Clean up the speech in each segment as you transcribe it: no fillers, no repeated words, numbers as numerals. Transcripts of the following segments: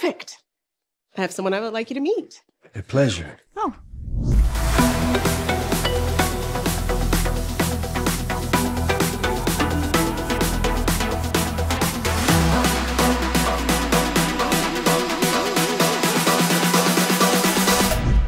Perfect. I have someone I would like you to meet. A pleasure. Oh.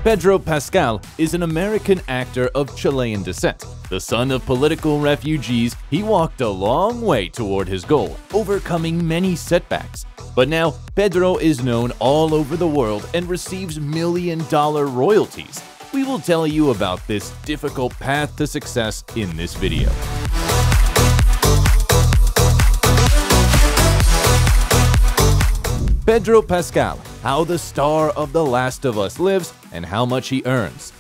Pedro Pascal is an American actor of Chilean descent. The son of political refugees, he walked a long way toward his goal, overcoming many setbacks. But now, Pedro is known all over the world and receives million-dollar royalties. We will tell you about this difficult path to success in this video. Pedro Pascal, how the star of The Last of Us lives and how much he earns.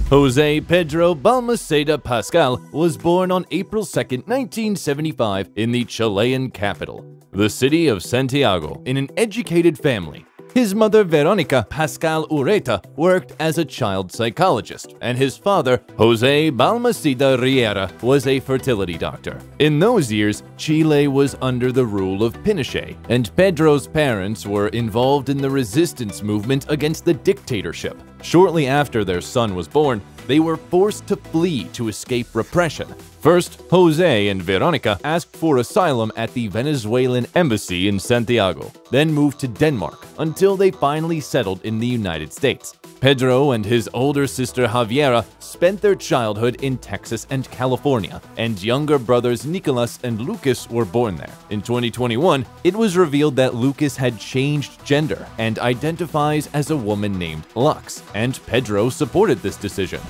Jose Pedro Balmaceda Pascal was born on April 2, 1975 in the Chilean capital, the city of Santiago, in an educated family. His mother, Veronica Pascal Ureta, worked as a child psychologist, and his father, Jose Balmaceda Riera, was a fertility doctor. In those years, Chile was under the rule of Pinochet, and Pedro's parents were involved in the resistance movement against the dictatorship. Shortly after their son was born, they were forced to flee to escape repression. First, Jose and Veronica asked for asylum at the Venezuelan embassy in Santiago, then moved to Denmark until they finally settled in the United States. Pedro and his older sister Javiera spent their childhood in Texas and California, and younger brothers Nicolas and Lucas were born there. In 2021, it was revealed that Lucas had changed gender and identifies as a woman named Lux, and Pedro supported this decision.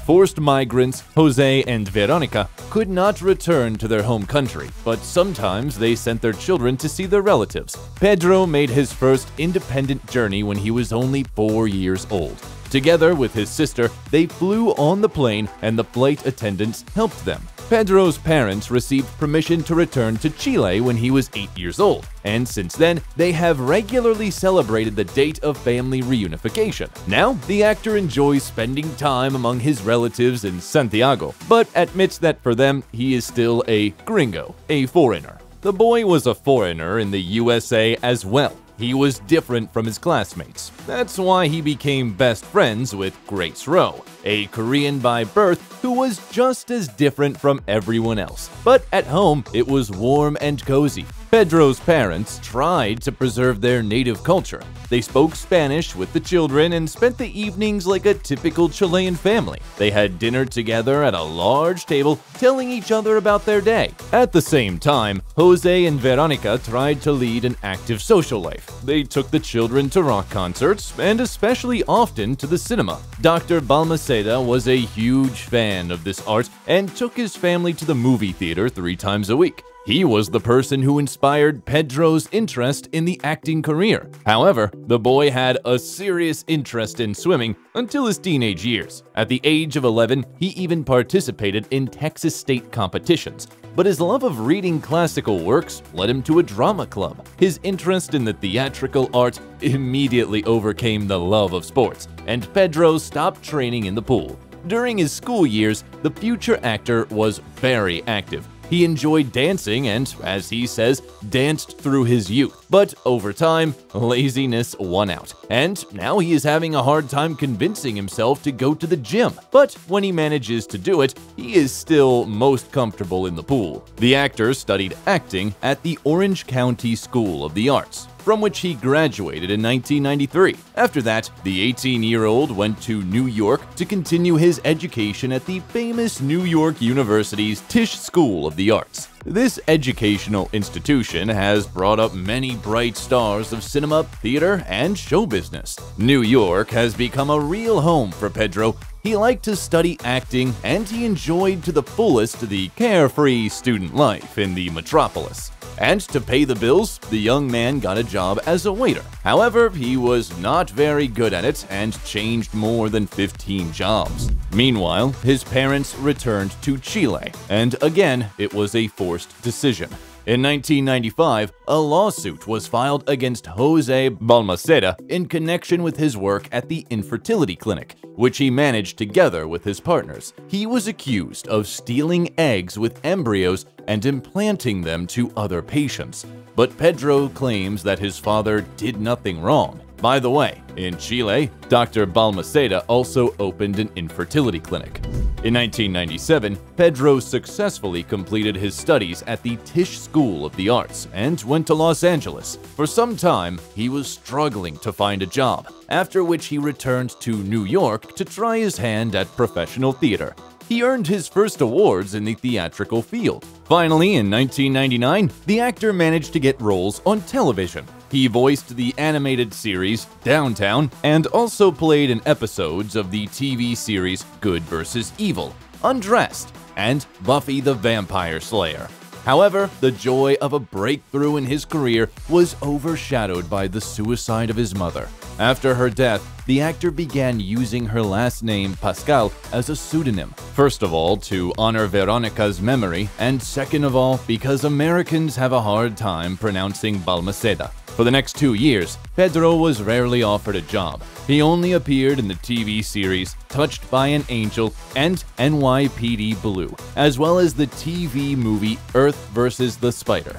Forced migrants, Jose and Veronica could not return to their home country, but sometimes they sent their children to see their relatives. Pedro made his first independent journey when he was only 4 years old. Together with his sister, they flew on the plane and the flight attendants helped them. Pedro's parents received permission to return to Chile when he was 8 years old, and since then, they have regularly celebrated the date of family reunification. Now, the actor enjoys spending time among his relatives in Santiago, but admits that for them, he is still a gringo, a foreigner. The boy was a foreigner in the USA as well. He was different from his classmates. That's why he became best friends with Grace Rowe, a Korean by birth who was just as different from everyone else. But at home, it was warm and cozy. Pedro's parents tried to preserve their native culture. They spoke Spanish with the children and spent the evenings like a typical Chilean family. They had dinner together at a large table, telling each other about their day. At the same time, Jose and Veronica tried to lead an active social life. They took the children to rock concerts and especially often to the cinema. Dr. Balmaceda was a huge fan of this art and took his family to the movie theater 3 times a week. He was the person who inspired Pedro's interest in the acting career. However, the boy had a serious interest in swimming until his teenage years. At the age of 11, he even participated in Texas state competitions. But his love of reading classical works led him to a drama club. His interest in the theatrical art immediately overcame the love of sports, and Pedro stopped training in the pool. During his school years, the future actor was very active. He enjoyed dancing and, as he says, danced through his youth. But over time, laziness won out, and now he is having a hard time convincing himself to go to the gym. But when he manages to do it, he is still most comfortable in the pool. The actor studied acting at the Orange County School of the Arts, from which he graduated in 1993. After that, the 18-year-old went to New York to continue his education at the famous New York University's Tisch School of the Arts. This educational institution has brought up many bright stars of cinema, theater, and show business. New York has become a real home for Pedro. He liked to study acting, and he enjoyed to the fullest the carefree student life in the metropolis. And to pay the bills, the young man got a job as a waiter. However, he was not very good at it and changed more than 15 jobs. Meanwhile, his parents returned to Chile, and again, it was a forced decision. In 1995, a lawsuit was filed against Jose Balmaceda in connection with his work at the infertility clinic, which he managed together with his partners. He was accused of stealing eggs with embryos and implanting them to other patients. But Pedro claims that his father did nothing wrong. By the way, in Chile, Dr. Balmaceda also opened an infertility clinic. In 1997, Pedro successfully completed his studies at the Tisch School of the Arts and went to Los Angeles. For some time, he was struggling to find a job, after which he returned to New York to try his hand at professional theater. He earned his first awards in the theatrical field. Finally, in 1999, the actor managed to get roles on television. He voiced the animated series Downtown and also played in episodes of the TV series Good vs. Evil, Undressed, and Buffy the Vampire Slayer. However, the joy of a breakthrough in his career was overshadowed by the suicide of his mother. After her death, the actor began using her last name Pascal as a pseudonym. First of all, to honor Veronica's memory, and second of all, because Americans have a hard time pronouncing Balmaceda. For the next 2 years, Pedro was rarely offered a job. He only appeared in the TV series Touched by an Angel and NYPD Blue, as well as the TV movie Earth vs. the Spider.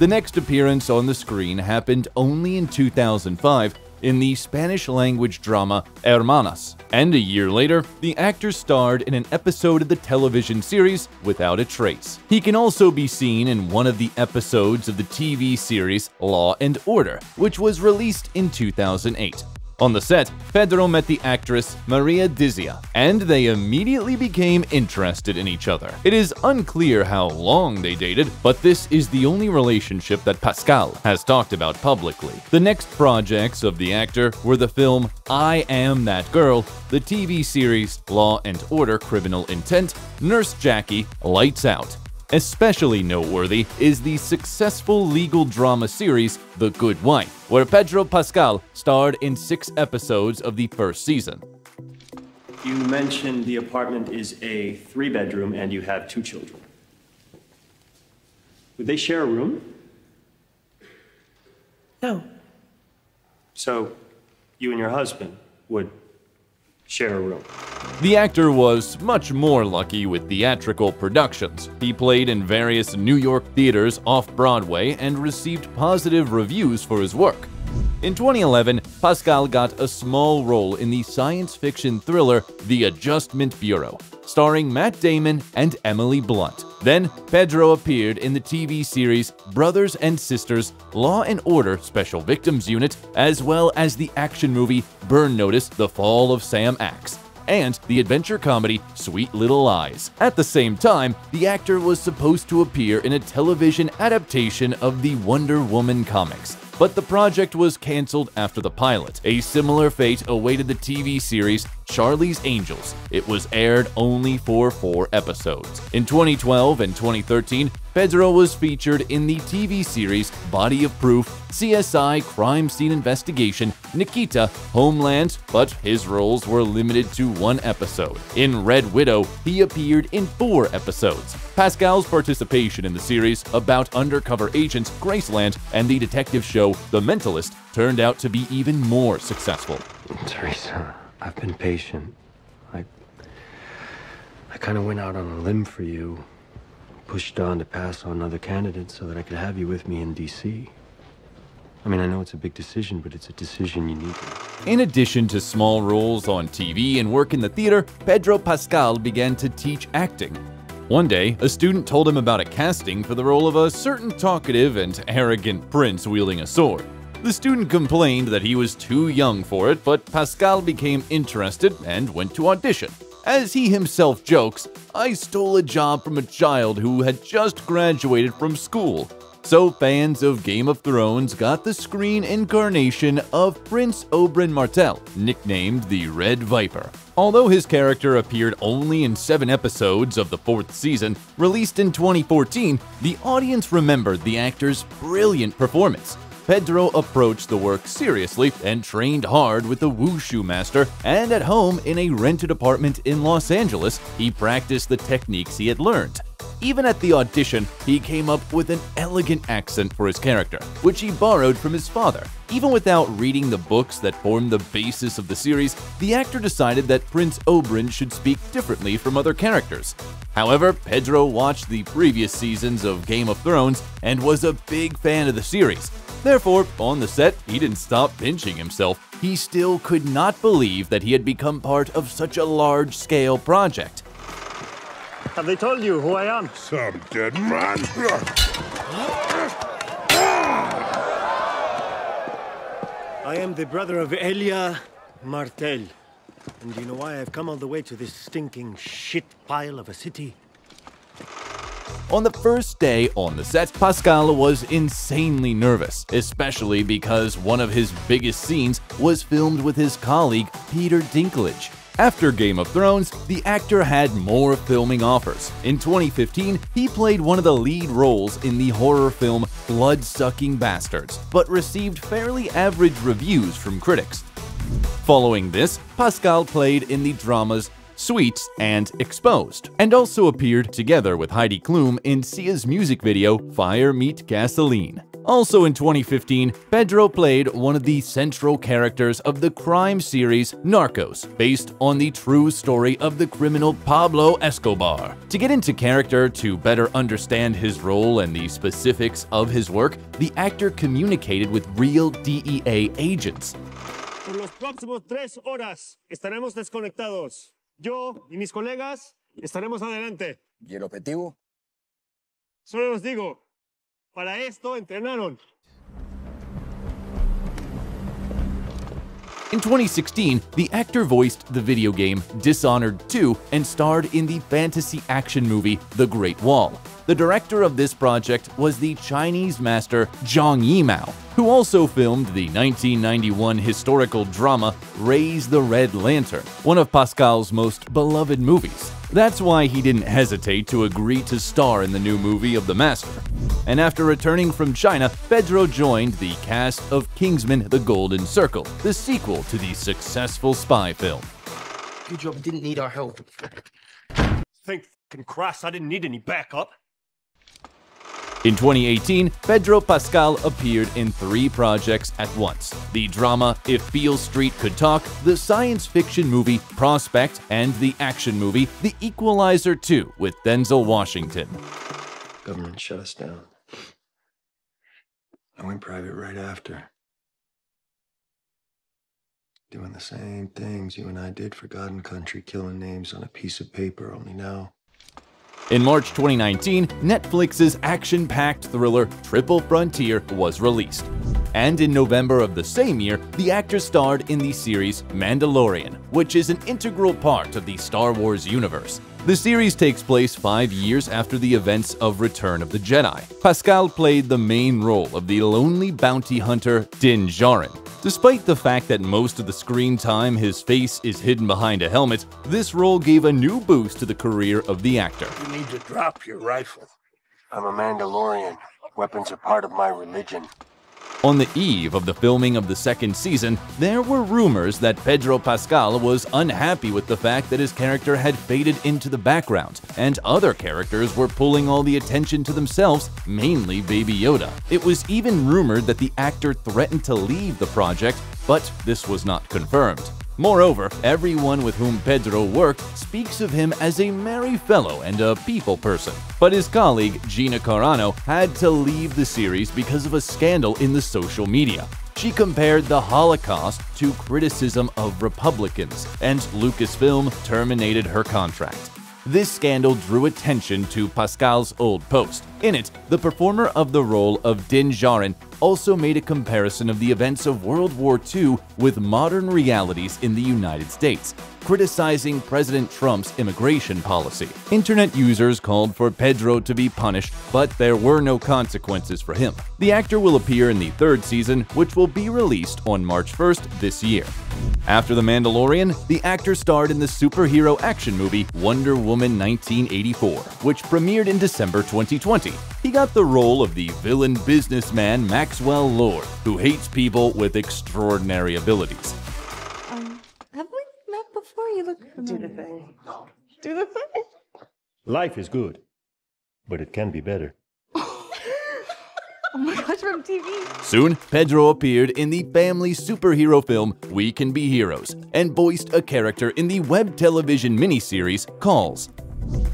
The next appearance on the screen happened only in 2005 in the Spanish-language drama Hermanas, and a year later, the actor starred in an episode of the television series Without a Trace. He can also be seen in one of the episodes of the TV series Law and Order, which was released in 2008. On the set, Pedro met the actress Maria Dizia, and they immediately became interested in each other. It is unclear how long they dated, but this is the only relationship that Pascal has talked about publicly. The next projects of the actor were the film I Am That Girl, the TV series Law and Order: Criminal Intent, Nurse Jackie, Lights Out. Especially noteworthy is the successful legal drama series The Good Wife, where Pedro Pascal starred in 6 episodes of the first season. You mentioned the apartment is a 3-bedroom and you have 2 children. Would they share a room? No. So you and your husband would share a room. The actor was much more lucky with theatrical productions. He played in various New York theaters off-Broadway and received positive reviews for his work. In 2011, Pascal got a small role in the science fiction thriller The Adjustment Bureau, starring Matt Damon and Emily Blunt. Then, Pedro appeared in the TV series Brothers and Sisters: Law and Order Special Victims Unit, as well as the action movie Burn Notice: The Fall of Sam Axe, and the adventure comedy Sweet Little Lies. At the same time, the actor was supposed to appear in a television adaptation of the Wonder Woman comics, but the project was canceled after the pilot. A similar fate awaited the TV series Charlie's Angels. It was aired only for 4 episodes. In 2012 and 2013, Pedro was featured in the TV series Body of Proof, CSI Crime Scene Investigation, Nikita, Homeland, but his roles were limited to 1 episode. In Red Widow, he appeared in 4 episodes. Pascal's participation in the series about undercover agents Graceland and the detective show The Mentalist turned out to be even more successful. Teresa, I've been patient. I kind of went out on a limb for you. Pushed on to pass on other candidates so that I could have you with me in D.C. I mean, I know it's a big decision, but it's a decision you need to make. In addition to small roles on TV and work in the theater, Pedro Pascal began to teach acting. One day, a student told him about a casting for the role of a certain talkative and arrogant prince wielding a sword. The student complained that he was too young for it, but Pascal became interested and went to audition. As he himself jokes, "I stole a job from a child who had just graduated from school." So fans of Game of Thrones got the screen incarnation of Prince Oberyn Martell, nicknamed the Red Viper. Although his character appeared only in 7 episodes of the 4th season, released in 2014, the audience remembered the actor's brilliant performance. Pedro approached the work seriously and trained hard with a wushu master, and at home in a rented apartment in Los Angeles, he practiced the techniques he had learned. Even at the audition, he came up with an elegant accent for his character, which he borrowed from his father. Even without reading the books that form the basis of the series, the actor decided that Prince Oberyn should speak differently from other characters. However, Pedro watched the previous seasons of Game of Thrones and was a big fan of the series. Therefore, on the set, he didn't stop pinching himself. He still could not believe that he had become part of such a large-scale project. Have they told you who I am? Some dead man. I am the brother of Elia Martel. And do you know why I've come all the way to this stinking shit pile of a city? On the first day on the set, Pascal was insanely nervous, especially because one of his biggest scenes was filmed with his colleague, Peter Dinklage. After Game of Thrones, the actor had more filming offers. In 2015, he played one of the lead roles in the horror film Blood-Sucking Bastards, but received fairly average reviews from critics. Following this, Pascal played in the dramas Sweets and Exposed, and also appeared together with Heidi Klum in Sia's music video Fire Meet Gasoline. Also in 2015, Pedro played one of the central characters of the crime series Narcos, based on the true story of the criminal Pablo Escobar. To get into character to better understand his role and the specifics of his work, the actor communicated with real DEA agents. Por los próximos 3 horas estaremos desconectados. Yo y mis colegas estaremos adelante. ¿Y el objetivo? Solo les digo, para esto entrenaron. In 2016, the actor voiced the video game Dishonored 2 and starred in the fantasy action movie The Great Wall. The director of this project was the Chinese master Zhang Yimou, who also filmed the 1991 historical drama Raise the Red Lantern, one of Pascal's most beloved movies. That's why he didn't hesitate to agree to star in the new movie of the master. And after returning from China, Pedro joined the cast of Kingsman: The Golden Circle, the sequel to the successful spy film. Good job, didn't need our help. Thank f***ing Christ I didn't need any backup. In 2018, Pedro Pascal appeared in 3 projects at once: the drama If Beale Street Could Talk, the science fiction movie Prospect, and the action movie The Equalizer 2 with Denzel Washington. Government shut us down. I went private right after. Doing the same things you and I did for God and country, killing names on a piece of paper, only now. In March 2019, Netflix's action-packed thriller Triple Frontier was released. And in November of the same year, the actor starred in the series Mandalorian, which is an integral part of the Star Wars universe. The series takes place 5 years after the events of Return of the Jedi. Pascal played the main role of the lonely bounty hunter Din Djarin. Despite the fact that most of the screen time his face is hidden behind a helmet, this role gave a new boost to the career of the actor. You need to drop your rifle. I'm a Mandalorian. Weapons are part of my religion. On the eve of the filming of the second season, there were rumors that Pedro Pascal was unhappy with the fact that his character had faded into the background, and other characters were pulling all the attention to themselves, mainly Baby Yoda. It was even rumored that the actor threatened to leave the project, but this was not confirmed. Moreover, everyone with whom Pedro worked speaks of him as a merry fellow and a people person. But his colleague, Gina Carano, had to leave the series because of a scandal in the social media. She compared the Holocaust to criticism of Republicans, and Lucasfilm terminated her contract. This scandal drew attention to Pascal's old post. In it, the performer of the role of Din Djarin also made a comparison of the events of World War II with modern realities in the United States, criticizing President Trump's immigration policy. Internet users called for Pedro to be punished, but there were no consequences for him. The actor will appear in the 3rd season, which will be released on March 1st this year. After The Mandalorian, the actor starred in the superhero action movie Wonder Woman 1984, which premiered in December 2020. He got the role of the villain businessman Maxwell Lord, who hates people with extraordinary abilities. Have we met before? You look familiar. Do the thing. Do the thing. Life is good, but it can be better. Oh my gosh, from TV. Soon, Pedro appeared in the family superhero film We Can Be Heroes and voiced a character in the web television miniseries Calls.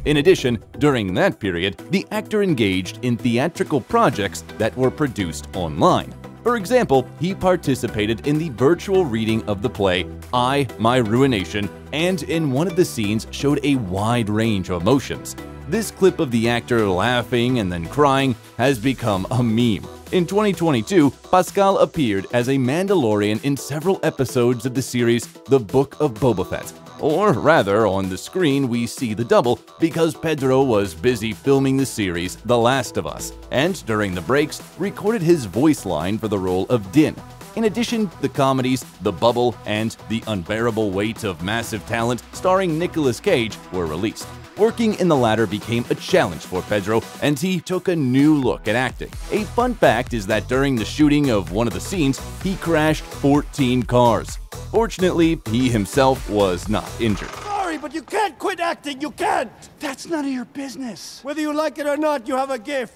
In addition, during that period, the actor engaged in theatrical projects that were produced online. For example, he participated in the virtual reading of the play I, My Ruination, and in one of the scenes showed a wide range of emotions. This clip of the actor laughing and then crying has become a meme. In 2022, Pascal appeared as a Mandalorian in several episodes of the series The Book of Boba Fett. Or rather, on the screen we see the double because Pedro was busy filming the series The Last of Us, and during the breaks recorded his voice line for the role of Din. In addition, the comedies The Bubble and The Unbearable Weight of Massive Talent starring Nicolas Cage were released. Working in the latter became a challenge for Pedro, and he took a new look at acting. A fun fact is that during the shooting of one of the scenes, he crashed 14 cars. Fortunately, he himself was not injured. Sorry, but you can't quit acting, you can't! That's none of your business. Whether you like it or not, you have a gift.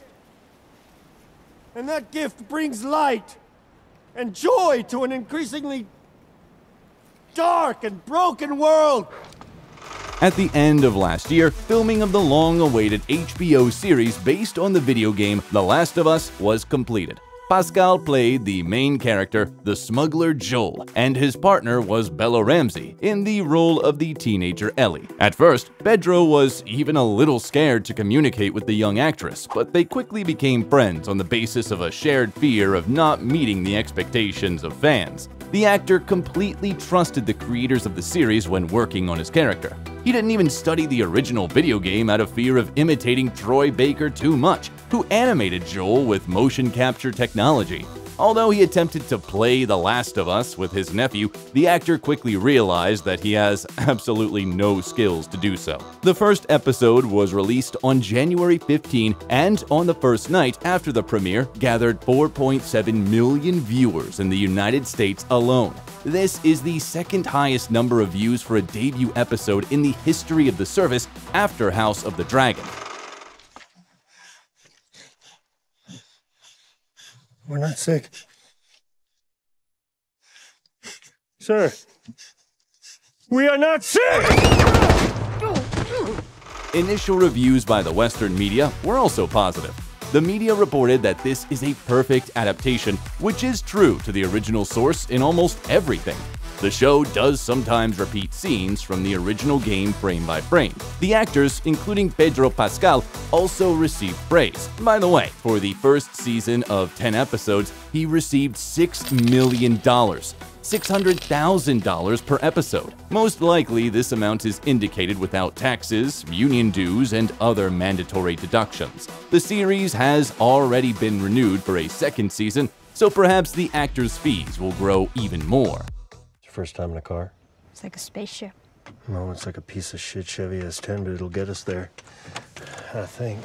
And that gift brings light and joy to an increasingly dark and broken world. At the end of last year, filming of the long-awaited HBO series based on the video game The Last of Us was completed. Pascal played the main character, the smuggler Joel, and his partner was Bella Ramsey in the role of the teenager Ellie. At first, Pedro was even a little scared to communicate with the young actress, but they quickly became friends on the basis of a shared fear of not meeting the expectations of fans. The actor completely trusted the creators of the series when working on his character. He didn't even study the original video game out of fear of imitating Troy Baker too much, who animated Joel with motion capture technology. Although he attempted to play The Last of Us with his nephew, the actor quickly realized that he has absolutely no skills to do so. The first episode was released on January 15, and on the first night after the premiere, gathered 4.7 million viewers in the United States alone. This is the second highest number of views for a debut episode in the history of the service after House of the Dragon. We're not sick. Sir, we are not sick! Initial reviews by the Western media were also positive. The media reported that this is a perfect adaptation, which is true to the original source in almost everything. The show does sometimes repeat scenes from the original game frame by frame. The actors, including Pedro Pascal, also received praise. By the way, for the first season of 10 episodes, he received $6 million. $600,000 per episode. Most likely, this amount is indicated without taxes, union dues, and other mandatory deductions. The series has already been renewed for a second season, so perhaps the actors' fees will grow even more. First time in a car? It's like a spaceship. No, it's like a piece of shit Chevy S10, but it'll get us there. I think.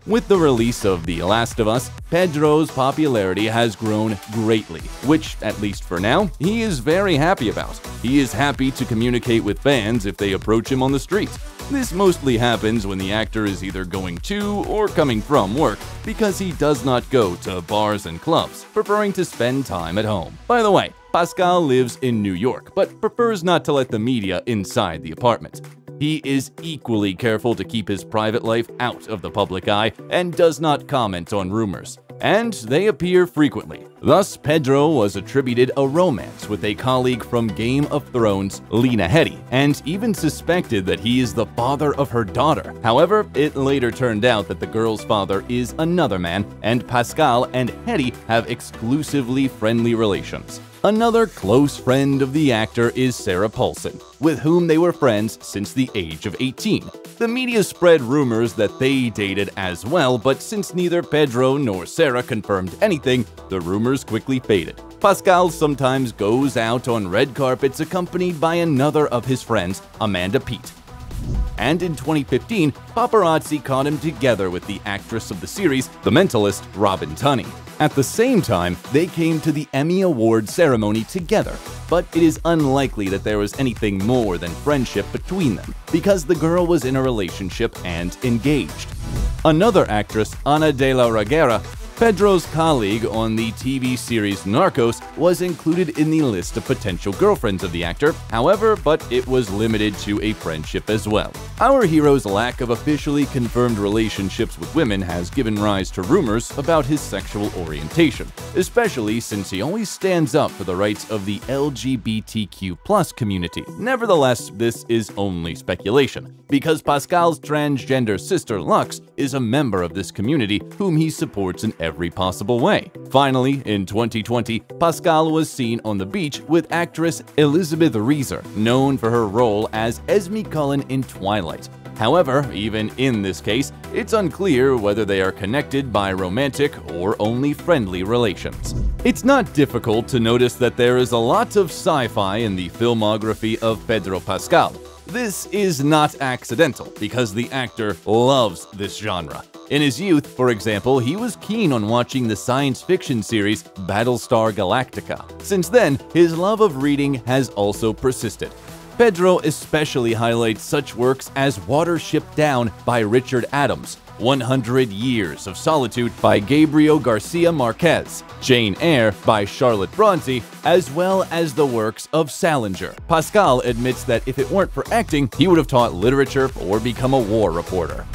With the release of The Last of Us, Pedro's popularity has grown greatly, which, at least for now, he is very happy about. He is happy to communicate with fans if they approach him on the street. This mostly happens when the actor is either going to or coming from work, because he does not go to bars and clubs, preferring to spend time at home. By the way, Pascal lives in New York, but prefers not to let the media inside the apartment. He is equally careful to keep his private life out of the public eye and does not comment on rumors. And they appear frequently. Thus, Pedro was attributed a romance with a colleague from Game of Thrones, Lena Headey, and even suspected that he is the father of her daughter. However, it later turned out that the girl's father is another man, and Pascal and Headey have exclusively friendly relations. Another close friend of the actor is Sarah Paulson, with whom they were friends since the age of 18. The media spread rumors that they dated as well, but since neither Pedro nor Sarah confirmed anything, the rumors quickly faded. Pascal sometimes goes out on red carpets accompanied by another of his friends, Amanda Peet. And in 2015, paparazzi caught him together with the actress of the series, The Mentalist, Robin Tunney. At the same time, they came to the Emmy Award ceremony together, but it is unlikely that there was anything more than friendship between them, because the girl was in a relationship and engaged. Another actress, Ana de la Reguera, Pedro's colleague on the TV series Narcos, was included in the list of potential girlfriends of the actor, however, but it was limited to a friendship as well. Our hero's lack of officially confirmed relationships with women has given rise to rumors about his sexual orientation, especially since he always stands up for the rights of the LGBTQ+ community. Nevertheless, this is only speculation, because Pascal's transgender sister Lux is a member of this community whom he supports in every possible way. Finally, in 2020, Pascal was seen on the beach with actress Elizabeth Reeser, known for her role as Esme Cullen in Twilight. However, even in this case, it's unclear whether they are connected by romantic or only friendly relations. It's not difficult to notice that there is a lot of sci-fi in the filmography of Pedro Pascal. This is not accidental, because the actor loves this genre. In his youth, for example, he was keen on watching the science fiction series Battlestar Galactica. Since then, his love of reading has also persisted. Pedro especially highlights such works as Watership Down by Richard Adams, 100 Years of Solitude by Gabriel Garcia Marquez, Jane Eyre by Charlotte Bronte, as well as the works of Salinger. Pascal admits that if it weren't for acting, he would have taught literature or become a war reporter.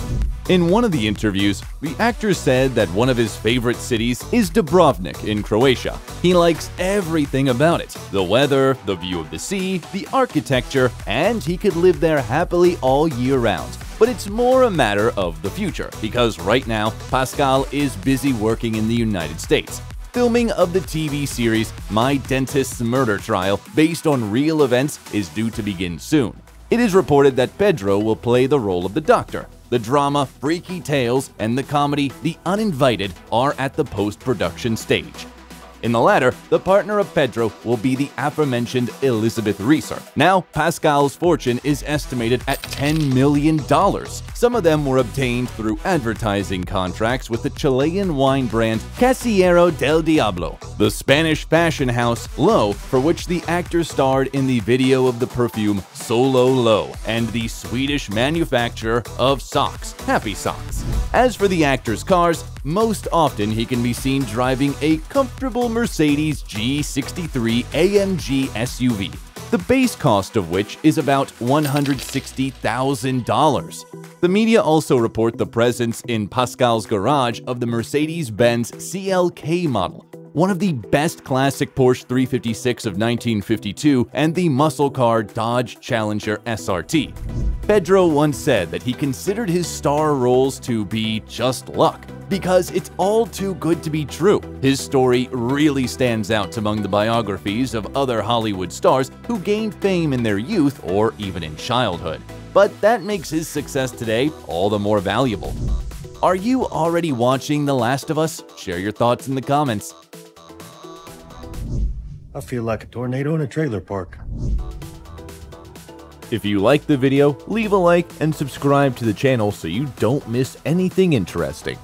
In one of the interviews, the actor said that one of his favorite cities is Dubrovnik in Croatia. He likes everything about it: the weather, the view of the sea, the architecture, and he could live there happily all year round. But it's more a matter of the future, because right now, Pascal is busy working in the United States. Filming of the TV series My Dentist's Murder Trial, based on real events, is due to begin soon. It is reported that Pedro will play the role of the doctor. The drama Freaky Tales and the comedy The Uninvited are at the post-production stage. In the latter, the partner of Pedro will be the aforementioned Elizabeth Reeser. Now, Pascal's fortune is estimated at $10 million. Some of them were obtained through advertising contracts with the Chilean wine brand Casillero del Diablo, the Spanish fashion house Lo, for which the actor starred in the video of the perfume Solo Lo, and the Swedish manufacturer of socks, Happy Socks. As for the actor's cars, most often he can be seen driving a comfortable Mercedes G63 AMG SUV, the base cost of which is about $160,000. The media also report the presence in Pascal's garage of the Mercedes-Benz CLK model, one of the best classic Porsche 356 of 1952 and the muscle car Dodge Challenger SRT. Pedro once said that he considered his star roles to be just luck, because it's all too good to be true. His story really stands out among the biographies of other Hollywood stars who gained fame in their youth or even in childhood. But that makes his success today all the more valuable. Are you already watching The Last of Us? Share your thoughts in the comments. I feel like a tornado in a trailer park. If you liked the video, leave a like and subscribe to the channel so you don't miss anything interesting.